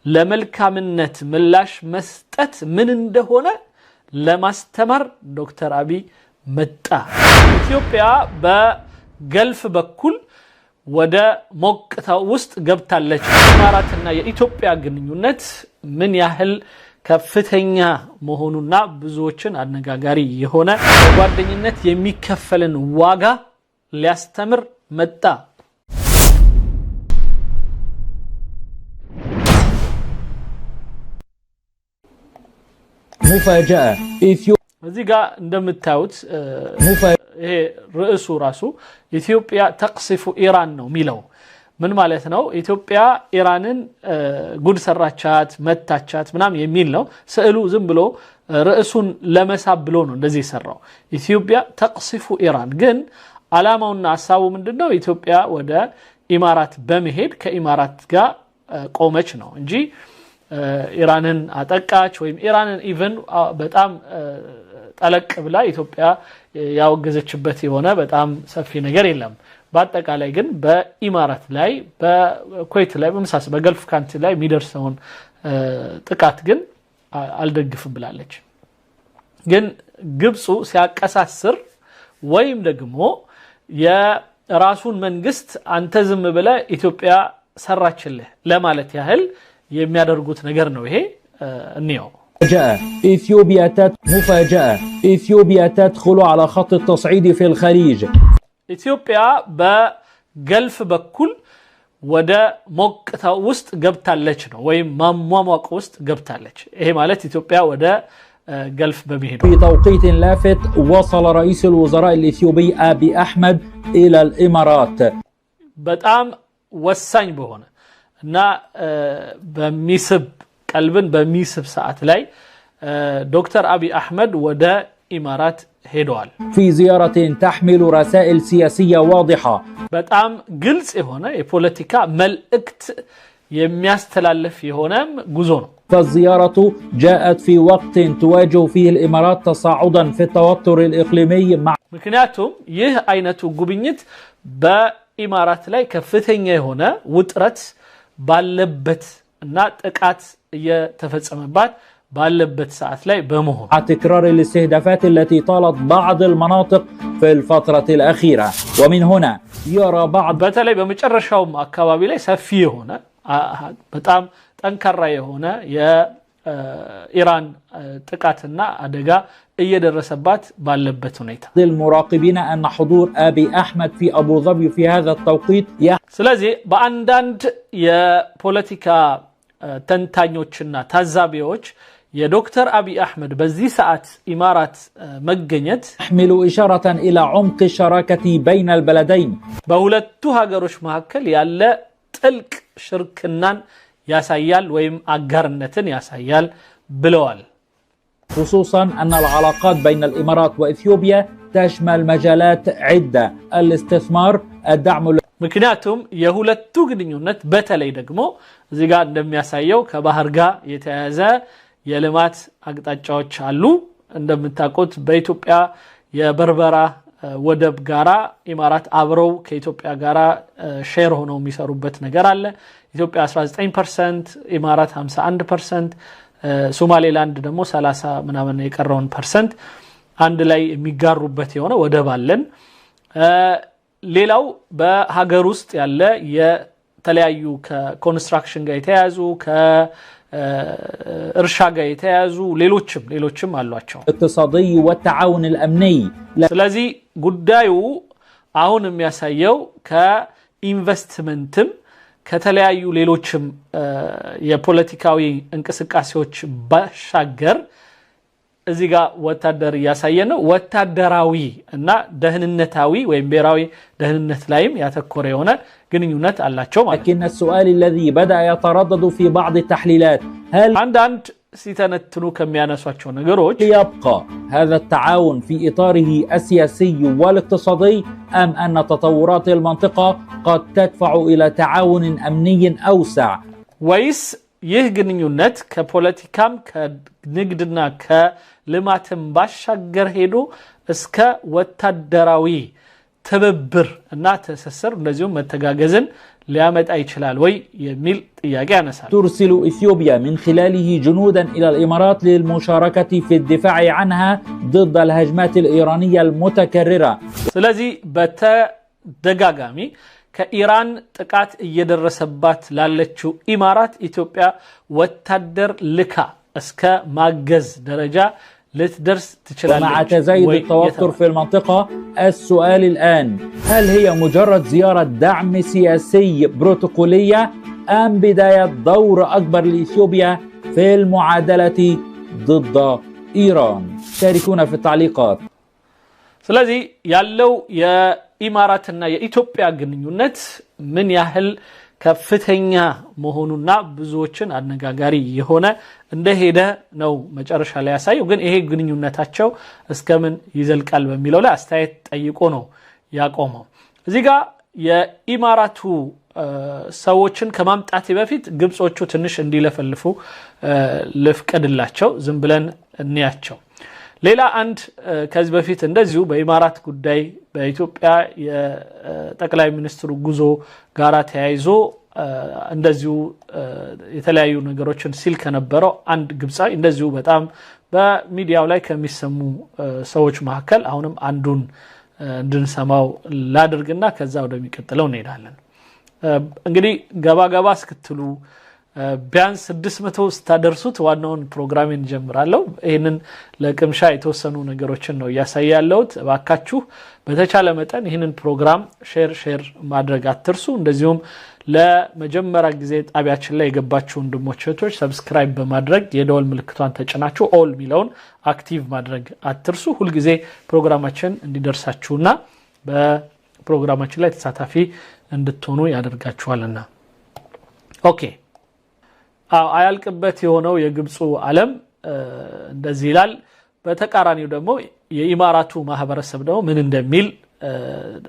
ለመልካምነት ምላሽ መስጠት ምን እንደሆነ ለማስተማር ዶክተር አብይ መጣ ኢትዮጵያ በገልፍ በኩል ወደ ሞቅታው ውስጥ ገብታለች ኢማራትና የኢትዮጵያ ግንኙነት ምን ያህል ከፍተኛ መሆኑና ብዙዎችን አነጋጋሪ የሆነ ጓደኝነት የሚከፈልን ዋጋ ሊያስተምር መጣ مفاجأة እዚህ ጋር እንደምታዩት ይሄ ርዕሱ ራሱ ኢትዮጵያ ተቅሲፉ ኢራን ነው ሚለው ምን ማለት ነው ኢትዮጵያ ኢራንን ጉድ ሰራቻት መታቻት ምናም የሚል ነው ስዕሉ ዝም ብሎ ርዕሱን ለመሳብ ብሎ ነው እንደዚህ ይሰራው ኢትዮጵያ ተቅሲፉ ኢራን ግን አላማውና ሐሳቡ ምንድነው ኢትዮጵያ ወደ ኢማራት በመሄድ ከኢማራት ጋር ቆመች ነው እንጂ ኢራንን አጠቃች ወይም ኢራንን ኢቭን በጣም ጠለቅ ብላ ኢትዮጵያ ያወገዘችበት የሆነ በጣም ሰፊ ነገር የለም በአጠቃላይ ግን በኢማራት ላይ በኩዌት ላይ በመሳሰ በገልፍ ካንትሪ ላይ የሚደርሰውን ጥቃት ግን አልደግፍም ብላለች ግን ግብጽ ሲያቀሳስር ወይም ደግሞ የራሱን መንግስት አንተ ዝም ብለ ኢትዮጵያ ሰራችልህ ለማለት ያህል የሚያደርጉት ነገር ነው ይሄ እንየው إثيوبيا تدخل على خط التصعيد في الخليج ኢትዮጵያ በገልፍ በኩል ወደ ሞቅታው ውስጥ ገብታለች ነው ወይም ማሟሟቅ ውስጥ ገብታለች ይሄ ማለት ኢትዮጵያ ወደ ገልፍ በመሄድ في توقيت لافت وصل رئيس الوزراء الإثيوبي أبي أحمد إلى الإمارات በጣም ወሳኝ በሆነ እና በሚስብ ቀልብን በሚስብ ሰዓት ላይ ዶክተር አብይ አህመድ ወደ ኢማራት ሄደዋል في زيارة تحمل رسائل سياسية واضحة በጣም ግልጽ የሆነ የፖለቲካ መልእክት የሚያስተላልፍ የሆነም ጉዞ ነው فالزيارة جاءت في وقت تواجه فيه الإمارات تصاعدا في التوتر الإقليمي مع ምክንያቱም ይህ አይነቱ ጉብኝት በኢማራት ላይ ከፍተኛ የሆነ ውጥረት ባለበት እና ጥቃት እየተፈጸመባት ባለበት ሰዓት ላይ በመሆን تكرار الاستهدافات التي طالت بعض المناطق في الفترة الأخيرة ومن هنا يرى بعض በተለይ በመጨረሻው አካባቢ ላይ ሰፊ የሆነ በጣም ጠንካራ የሆነ የኢራን ጥቃትና አደጋ እየደረሰባት ባለበት ሁኔታ المراقبين أن حضور أبي أحمد في أبو ظبي في هذا التوقيت ስለዚህ በአንዳንድ የፖለቲካ ተንታኞችና ታዛቢዎች የዶክተር አብይ አህመድ በዚህ ሰዓት ኢማራት መገኘት يحمل إشارة إلى عمق الشراكة بين البلدين በሁለቱ ሀገሮች መካከል ያለ ጥልቅ ሽርክናን ያሳያል ወይም አጋርነትን ያሳያል ብለዋል خصوصا أن العلاقات بين الإمارات وإثيوبيا تشمل مجالات عدة الاستثمار الدعم ምክንያቱም የሁለቱ ግንኙነት በተለይ ደግሞ እዚህ ጋር እንደሚያሳየው ከባህር ጋር የተያያዘ የልማት አቅጣጫዎች አሉ እንደምታውቁት በኢትዮጵያ የበርበራ ወደብ ጋራ ኢማራት አብረው ከኢትዮጵያ ጋራ ሼር ሆነው የሚሰሩበት ነገር አለ ኢትዮጵያ 19% ኢማራት 51% ሶማሌላንድ ደግሞ 30 ምናምን የቀረውን ፐርሰንት አንድ ላይ የሚጋሩበት የሆነ ወደብ አለን ሌላው በሀገር ውስጥ ያለ የተለያዩ ከኮንስትራክሽን ጋር የተያያዙ ከእርሻ ጋር የተያያዙ ሌሎችም አሏቸው الاقتصادي والتعاون الأمني ስለዚህ ጉዳዩ አሁን የሚያሳየው ከኢንቨስትመንትም ከተለያዩ ሌሎችም የፖለቲካዊ እንቅስቃሴዎች ባሻገር እዚህ ጋር ወታደር ያሳየነ ወታደራዊ እና ደህንነታዊ ወይም ብሔራዊ ደህንነት ላይም ያተኮረ የሆነ ግንኙነት አላቸው ማለት لكن السؤال الذي بدأ يتردد في بعض التحليلات هل አንዳንድ ሲተነትኑ ከሚያነሷቸው ነገሮች يبقى هذا التعاون في إطاره السياسي والاقتصادي أم أن تطورات المنطقة قد تدفع إلى تعاون أمني أوسع ወይስ ይህ ግንኙነት ከፖለቲካም ከንግድና ከልማትም ባሻገር ሄዶ እስከ ወታደራዊ ትብብር እና ተሰሰር እንደዚሁም መተጋገዝን ሊያመጣ ይችላል ወይ የሚል ጥያቄ ያነሳል ترسل إثيوبيا من خلاله جنودا إلى الإمارات للمشاركة في الدفاع عنها ضد الهجمات الإيرانية المتكررة ስለዚህ በተደጋጋሚ ከኢራን ጥቃት እየደረሰባት ላለችው ኢማራት ኢትዮጵያ ወታደር ልካ እስከ ማገዝ ደረጃ لتدرس تشلال مع تزايد التوتر في المنطقة السؤال الآن هل هي مجرد زيارة دعم سياسي بروتوكولية أم بداية دور أكبر لإثيوبيا في المعادلة ضد إيران شاركونا في التعليقات ስለዚህ ያለው የኢማራትና የኢትዮጵያ ግንኙነት ምን ያህል ከፍተኛ መሆኑና ብዙዎችን አነጋጋሪ የሆነ እንደሄደ ነው መጨረሻ ላይ ያሳየው ግን ይሄ ግንኙነታቸው እስከምን ይዘልቃል በሚለው ላይ አስተያየት ጠይቆ ነው ያቆመው እዚህ ጋር የኢማራቱ ሰዎችን ከማምጣት በፊት ግብጾቹ ትንሽ እንዲለፈልፉ ልፍቀድላቸው ዝም ብለን እንያቸው ሌላ አንድ ከዚህ በፊት እንደዚሁ በኢማራት ጉዳይ በኢትዮጵያ የጠቅላይ ሚኒስትሩ ጉዞ ጋራ ተያይዞ እንደዚሁ የተለያዩ ነገሮችን ሲል ከነበረው አንድ ግብጻዊ እንደዚሁ በጣም በሚዲያው ላይ ከሚሰሙ ሰዎች መካከል አሁንም አንዱን እንድንሰማው ላድርግና ከዛ ወደሚቀጥለው እንሄዳለን እንግዲህ ገባ እስክትሉ ቢያንስ 600 ስታደርሱት ዋናውን ፕሮግራሜን ጀምራለሁ ይሄንን ለቅምሻ የተወሰኑ ነገሮችን ነው ያሳያለሁት ባካችሁ በተቻለ መጠን ይሄንን ፕሮግራም ሼር ማድረግ አትርሱ እንደዚሁም ለመጀመሪያ ጊዜ ጣቢያችን ላይ የገባችሁ ወንድሞቼቶች ሰብስክራይብ በማድረግ የደወል ምልክቷን ተጭናችሁ ኦል ሚለውን አክቲቭ ማድረግ አትርሱ ሁሉ ጊዜ ፕሮግራማችን እንዲደርሳችሁና በፕሮግራማችን ላይ ተሳታፊ እንድትሆኑ ያደርጋችኋልና ኦኬ አያልቅበት የሆነው የግብጹ ዓለም እንደዚህ ይላል በተቃራኒው ደግሞ የኢማራቱ ማህበረሰብ ደግሞ ምን እንደሚል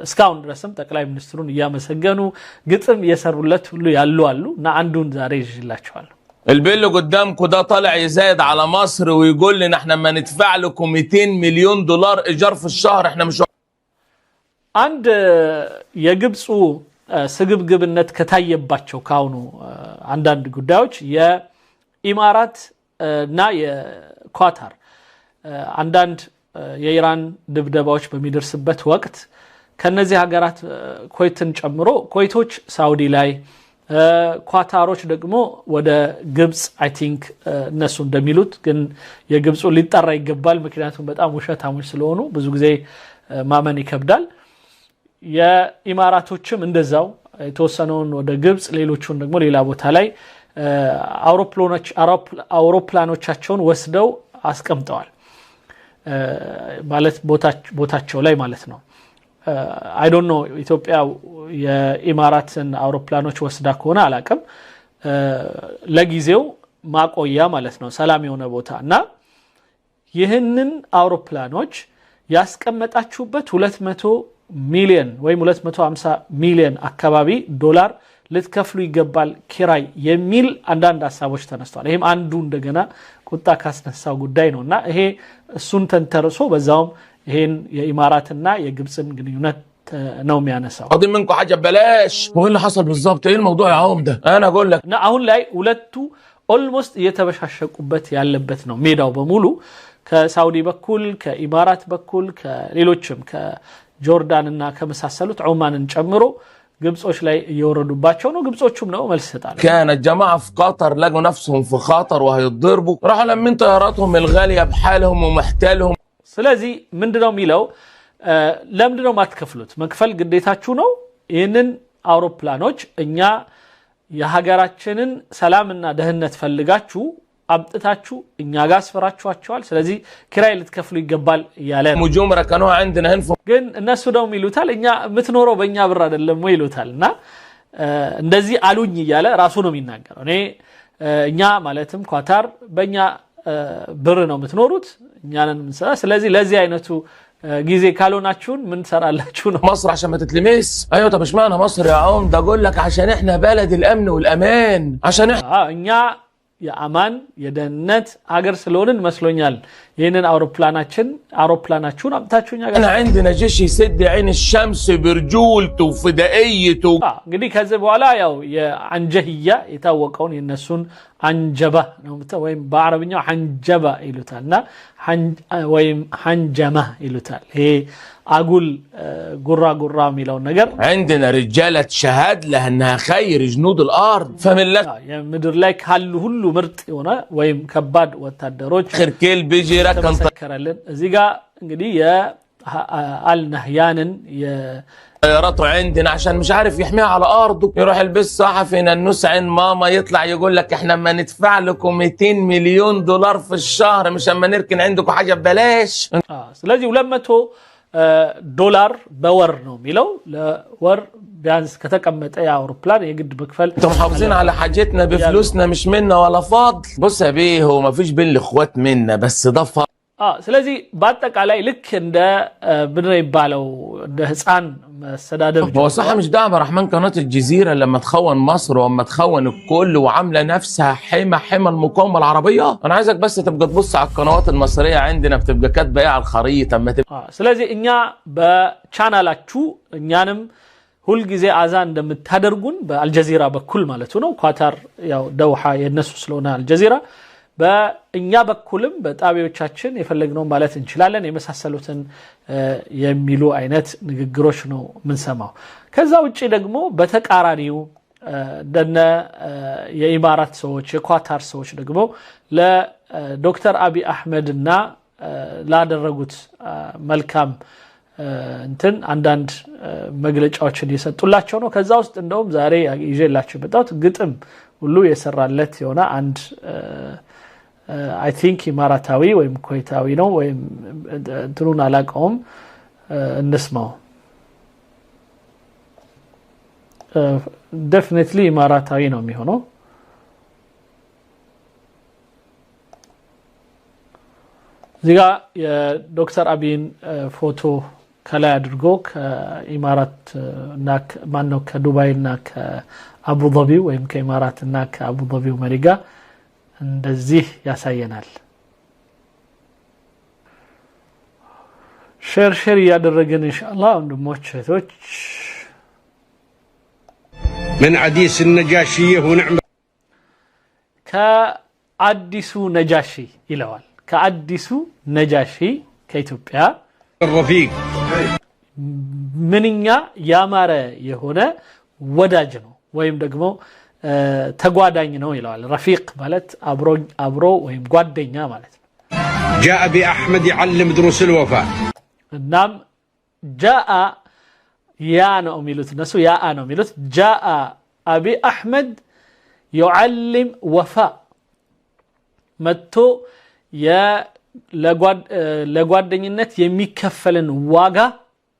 እስካሁን ድረስም ጠቅላይ ሚኒስትሩን ያመሰገኑ ግጥም የሰሩለት ሁሉ ያሉ እና አንዱን ዛሬ ይዤላችኋለሁ البيل قدامكم ده طالع يزايد على مصر ويقول لنا احنا ما ندفع لكم 200 مليون دولار ايجار في الشهر احنا مش عند የግብጹ ስግብግብነት ከታየባቸው ካሁኑ አንዳንድ ጉዳዮች የኢማራት እና የኳታር አንዳንድ የኢራን ድብደባዎች በሚደርስበት ወቅት ከነዚህ ሀገራት ኮይትን ጨምሮ ኮይቶች ሳውዲ ላይ ኳታሮች ደግሞ ወደ ግብጽ አይ ቲንክ እነሱ እንደሚሉት ግን የግብጹ ሊጣራ ይገባል ምክንያቱም በጣም ውሸታሞች ስለሆኑ ብዙ ጊዜ ማመን ይከብዳል የኢማራቶችም እንደዛው የተወሰነውን ወደ ግብጽ ሌሎቹን ደግሞ ሌላ ቦታ ላይ አውሮፕላኖቻቸውን ወስደው አስቀምጠዋል ማለት ቦታቸው ላይ ማለት ነው አይ ዶንት ኖ ኢትዮጵያ የኢማራትን አውሮፕላኖች ወስዳ ከሆነ አላቀም ለጊዜው ማቆያ ማለት ነው ሰላም የሆነ ቦታና ይህንን አውሮፕላኖች ያስቀመጣችሁበት 200 ሚሊዮን ወይ 250 ሚሊዮን አካባቢ ዶላር ልትከፍሉ ይገባል ኪራይ የሚል አንዳንድ ሐሳቦች ተነስተዋል ይሄም አንዱ እንደገና ቁጣ ካስነሳው ጉዳይ ነውና ይሄ እሱን ተንተርሶ በዛውም ይሄን የኢማራትና የግብጽን ግንኙነት ነው የሚያነሳው قاضي منكم حاجه ببلاش هو اللي حصل بالظبط ايه الموضوع يا عم ده انا اقول لك እና አሁን ላይ ሁለቱ ኦልሞስት እየተበሻሸቁበት ያለበት ነው ሜዳው በሙሉ ከሳውዲ በኩል ከኢማራት በኩል ከሌሎችም ከጆርዳን እና ከመሳሰሉት ዑማንን ጨምሮ ግብጾች ላይ እየወረዱባቸው ነው ግብጾቹም ነው መልስ ይሰጣሉ كان الجماعه في قطر لقوا نفسهم في خطر وهيضربوا راحوا لمين طياراتهم الغاليه بحالهم ومحتالهم ስለዚህ ምንድነው የሚለው ለምንድነው ማትከፍሉት መክፈል ግዴታችሁ ነው ይሄንን አውሮፕላኖች እኛ የሀገራችንን ሰላምና ደህንነት ፈልጋችሁ አብጥታችሁ እኛ ጋር አስፈራችኋቸዋል ስለዚህ ኪራይ ልትከፍሉ ይገባል ያለ ሙጆም ረከነው عندنا هنف ግን እነሱ ደግሞ ይሉታል እኛ ምትኖረው በእኛ ብር አይደለም ወይ ይሉታልና እንደዚህ አሉኝ ይያለ ራሱ ነው የሚናገረው እኔ እኛ ማለትም ኳታር በእኛ ብር ነው ምትኖሩት እኛንን ምንሰራ ስለዚህ ለዚህ አይነቱ ጊዜ ካልሆናችሁን ምን ሰራላችሁ ነው مصر عشان ما تتلمس ايوه طب اشمعنى مصر يا عم ده اقول لك عشان احنا بلد الامن والامان عشان እኛ የአማን የደህንነት ሀገር ስለሆንን መስሎኛል ይሄንን አውሮፕላናችሁን አምጣችሁኛ ጋር احنا عندنا جيش يسد عين الشمس برجولته وفدائيته እንግዲህ ከዚህ በኋላ ያው የአንጀህያ የታወቀውን የነሱን አንጀባ ነው ወይም በአረብኛው ሐንጀባ ይሉታልና ወይም ሐንጀማ ይሉታል ይሄ አጉል ጉራ የሚለው ነገር عندنا رجاله شهاد لها انها خير جنود الارض فمن لك ምድር ላይ ካሉ ሁሉ ምርጥ የሆነ ወይም ከባድ ወታደሮች اخر كيل بيجي ركن ተከራለን እዚህ ጋር እንግዲህ የአልነህያንን طيارته عندنا عشان مش عارف يحميها على ارضه يروح البس صحفي ننوس عين ماما يطلع يقول لك احنا ما ندفع لكم 200 مليون دولار في الشهر مش اما نركن عندكم حاجه ببلاش ስለዚህ 200 ዶላር በወር ነው የሚለው ለወር ቢያንስ ከተቀመጠ የአውሮፕላን የግድ መክፈል انتم محافظين على حاجتنا بفلوسنا مش منا ولا فاضل بص يا بيه هو ما فيش بين الاخوات منا بس ده ስለዚህ በአጠቃላይ ልክ እንደ ብድር ይባለው እንደ ህፃን መሰዳደብ هو صح مش دعم رحمن قناه الجزيره لما تخون مصر وما تخون الكل وعامله نفسها حمى المقاومه العربيه انا عايزك بس تبقى تبص على القنوات المصريه عندنا بتبقى كاتبه ايه على الخريطه اما ስለዚህ እኛ በቻናላችሁ እኛንም ሁሉ ጊዜ አዛን እንደምታደርጉን በአልጀዚራ በኩል ማለት ነው ኳታር ያው ደውሃ የነሱ ስለሆነ አልጀዚራ በእኛ በኩልም በጣቢያዎቻችን የፈለግነው ማለት እንችላለን የመሳሰሉትን የሚሉ አይነት ንግግሮች ነው ምንሰማው ከዛ ውጪ ደግሞ በተቃራኒው ደነ የኢማራት ሰዎች የኳታር ሰዎች ደግሞ ለዶክተር አቢ አህመድና ላደረጉት መልካም እንትን አንዳንድ መግለጫዎችን እየሰጡላቸው ነው ከዛ ውስጥ እንደውም ዛሬ ይዤላችሁ በጣት ግጥም ሁሉ የሰራለት የሆነ አንድ I think ኢማራታዊ ወይም ኮይታዊ ነው ወይም እንትኑን አላቀውም እንስማው definitely ኢማራታዊ ነው የሚሆነው እዚጋ የዶክተር አቢን ፎቶ ከላይ አድርጎ ከኢማራት እና ማነው ከዱባይና ከአቡ ዳቢ ወይም ከኢማራትና ከአቡ ዳቢው መሪጋ እንደዚህ ያሳየናል ሼር ያደረገን ኢንሻአላህ ወንድሞች እህቶች من عديس النجاشية ونعم ከአዲሱ ነጃሺ ይለዋል ከአዲሱ ነጃሺ ከኢትዮጵያ الرفيق ምንኛ ያማረ የሆነ ወዳጅ ነው ወይም ደግሞ ተጓዳኝ ነው ይላል ረፊቅ ማለት አብሮ ወይም ጓደኛ ማለት ነው جاء بأحمد يعلم دروس الوفاء እናም جاء يا ነው የሚሉት እነሱ ያ ነው የሚሉት جاء أبي أحمد يعلم وفاء መጥቶ ለጓደኝነት የሚከፈልን ዋጋ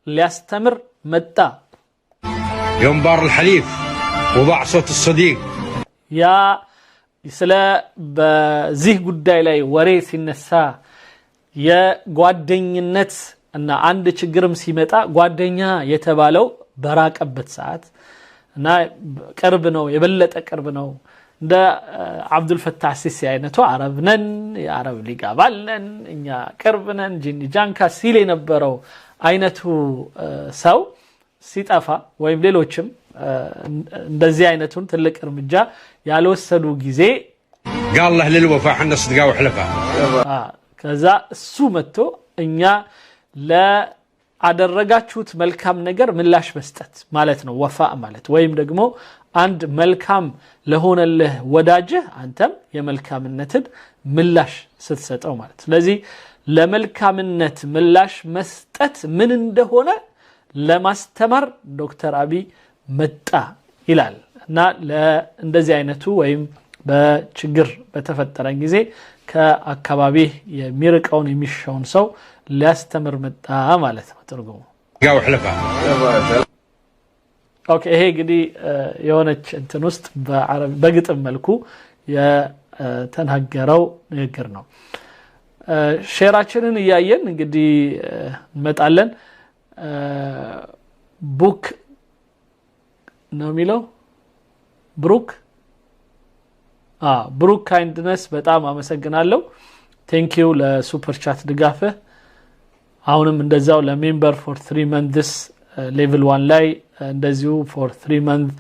ሊያስተምር መጣ يوم بار الحليف وضع صوت الصديق يا ስለ በዚህ ጉዳይ ላይ ወሬ ሲነሳ የጓደኝነት እና አንድ ችግርም ሲመጣ ጓደኛ የተባለው በራቀበት ሰዓት እና ቅርብ ነው የበለጠ ቅርብ ነው እንደ አብዱል ፈታህ ሲሲ አይነቱ አረብ ነን የአረብ ሊግ አባል ነን እኛ ቅርብ ነን ጂንጃንካ ሲል የነበረው አይነቱ ሰው ሲጠፋ ወይም ሌሎችም እንደዚህ አይነቱን ትልቅ እርምጃ ያልወሰዱ ጊዜ قال له للوفاء حنا صدقاء وحلفاء ከዛ እሱ መጥቶ እኛ ለአደረጋችሁት መልካም ነገር ምላሽ መስጠት ማለት ነው ወፋእ ማለት ወይም ደግሞ አንድ መልካም ለሆነልህ ወዳጅህ አንተም የመልካምነትን ምላሽ ስትሰጠው ማለት ስለዚህ ለመልካምነት ምላሽ መስጠት ምን እንደሆነ ለማስተማር ዶክተር አቢ መጣ ይላል እና ለእንደዚህ አይነቱ ወይም በችግር በተፈጠረ ጊዜ ከአካባቢ የሚርቀውን የሚሻውን ሰው ሊያስተምር መጣ ማለት ነው ትርጉሙ قاو حلفا ኦኬ ይሄ እንግዲህ የሆነች እንትን ውስጥ በአረብ በግጥም መልኩ የተናገረው ንግግር ነው ሼራችንን ያያየን እንግዲህ እንመጣለን ቡክ ነው የሚለው ብሩክ ብሩክ ካይንድነስ በጣም አመሰግናለሁ ቴንክ ዩ ለሱፐር ቻት ድጋፍህ አሁንም እንደዛው ለሜምበር ፎር 3 months ሌቭል 1 ላይ እንደዚሁ ፎር 3 months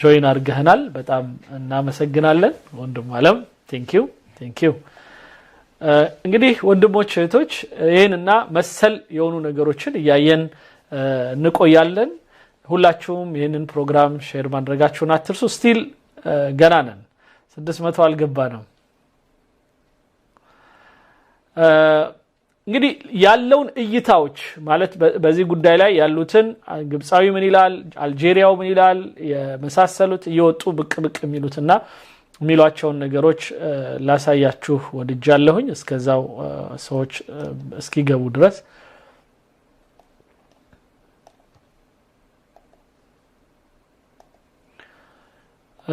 ጆይን አድርገናል በጣም እናመሰግናለን ወንድም አለም ቴንክ ዩ እንግዲህ ወንድሞች እህቶች ይሄንና መሰል የሆኑ ነገሮችን ያያየን እንቆያለን ሁላችሁም ይሄንን ፕሮግራም ሼር ማድረጋችሁን አትርሱ ስቲል ገና ነን 600 አልገባንም እንግዲህ ያለውን እይታዎች ማለት በዚህ ጉዳይ ላይ ያሉትን ግብጻዊ ምን ይላል አልጄሪያው ምን ይላል የመሳሰሉት እየወጡ ብቅ የሚሉትና የሚሏቸውን ነገሮች ላሳያችሁ ወድጃለሁኝ እስከዛው ሰዎች እስኪገቡ ድረስ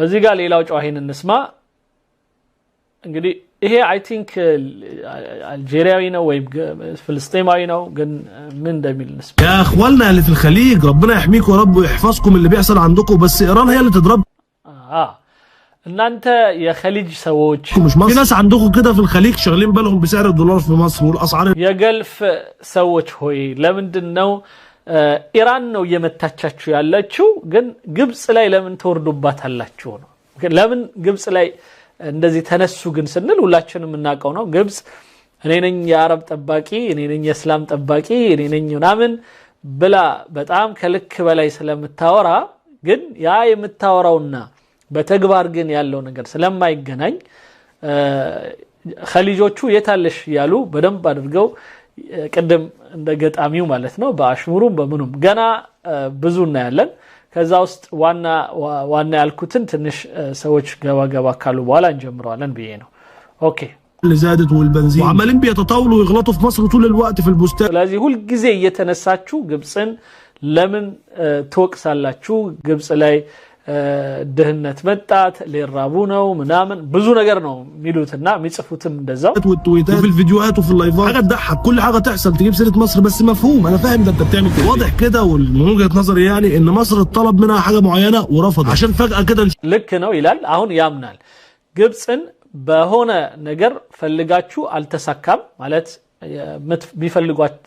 እዚህ ጋር ሌላው ጨዋሂን እንስማ እንግዲህ ይሄ አይ ቲንክ الجيرياوي ነው ወይ ፍልስጤማዊ ነው ግን ምን እንደሚል نسمع يا اخواننا اللي في الخليج ربنا يحميكم يا رب ويحفظكم اللي بيحصل عندكم بس ايران هي اللي تضرب እናንተ የخليج ሰዎች مش مصر في ناس عندكم كده في الخليج شغالين بالهم بسعر الدولار في مصر والاسعار የገልፍ ሰዎች ሆይ ለምንድነው ኢራን ነው የመታቻችሁ ያላችሁ ግን ግብጽ ላይ ለምን ተወርዱባታላችሁ ነው ለምን ግብጽ ላይ እንደዚህ ተነሱ ግን ስንል ሁላችንም እናቀው ነው ግብጽ እኔ ነኝ የአረብ ጠባቂ እኔ ነኝ የእስላም ጠባቂ እኔ ነኝ ምናምን ብላ በጣም ከልክ በላይ ስለምታወራ ግን ያ የምታወራውና በተግባር ግን ያለው ነገር ስለማይገናኝ ኸሊጆቹ የታለሽ ያሉ በደንብ አድርገው ቀደም እንደ ገጣሚው ማለት ነው በአሽሙሩም በምኑም ገና ብዙ እና ያለን ከዛ ውስጥ ዋና ያልኩትን ትንሽ ሰዎች ገባ ካሉ በኋላ እንጀምራለን ብዬ ነው ኦኬ اللي زادت والبنزين وعمالين بيتطاولوا ويغلطوا في مصر طول الوقت في البستان ስለዚህ ሁሉ ጊዜ እየተነሳችሁ ግብጽን ለምን ተወቅሳላችሁ ግብጽ ላይ ደህነት መጣት ለራቡ ነው ምናምን ብዙ ነገር ነው ሚሉትና የሚጽፉትም እንደዛው وفي الفيديوهات وفي اللايفات حاجه تضحك كل حاجه تحصل تجيب سيره مصر بس مفهوم انا فاهم ده انت بتعمل كده واضح كده ومن وجهه نظري يعني ان مصر طلب منها حاجه معينه ورفضت عشان فجاه كده ልክ ነው ይላል አሁን ያምናል ግብጽን በሆነ ነገር ፈልጋችሁ አልተሳካም ማለት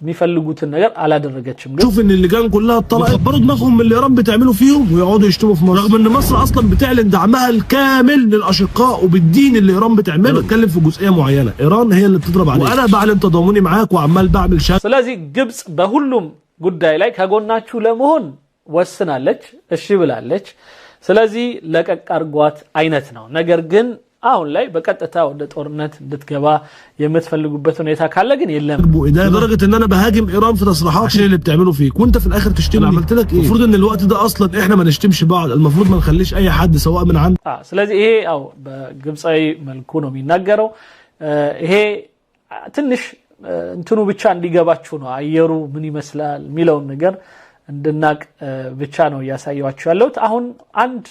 بيفلقوትን ነገር አላደረገችም شوف ان اللجان كلها طلعت كبروا دماغهم من اللي ايران بتعمله فيهم ويقعدوا يشتموا في مصر رغم ان مصر اصلا بتعلن دعمها الكامل للاشقاء وبالدين اللي ايران بتعمله بتكلم في جزئيه معينه ايران هي اللي بتضرب عليها وانا بعلن تضامني معاك وعمال بعمل شغل ስለዚህ ግብጽ በሁሉም ጉዳይ ላይ ከጎናችሁ ለመሆን ወስናለች እሺ ብላለች ስለዚህ ለቀቅ አርጓት አይነት ነው ነገር ግን አሁን ላይ በቀጥታ ወደ ጦርነት እንድትገባ የምትፈልጉበት ሁኔታ ካለ ግን የለም لدرجه ان انا بهاجم ايران في تصريحات اللي بتعملوا فيك وانت في الاخر تشتمني عملت لك ايه المفروض ان الوقت ده اصلا احنا ما نشتمش بعض المفروض ما نخليش اي حد سواء من عند ስለዚህ ይሄ አው በግብጻዊ መልኩ ነው የሚናገረው ይሄ ትንሽ እንትኑ ብቻ እንዲገባችሁ ነው አየሩ ምን ይመስላል ሚለውን ነገር እንድናቅ ብቻ ነው ያሳያችሁ ያለው አሁን አንድ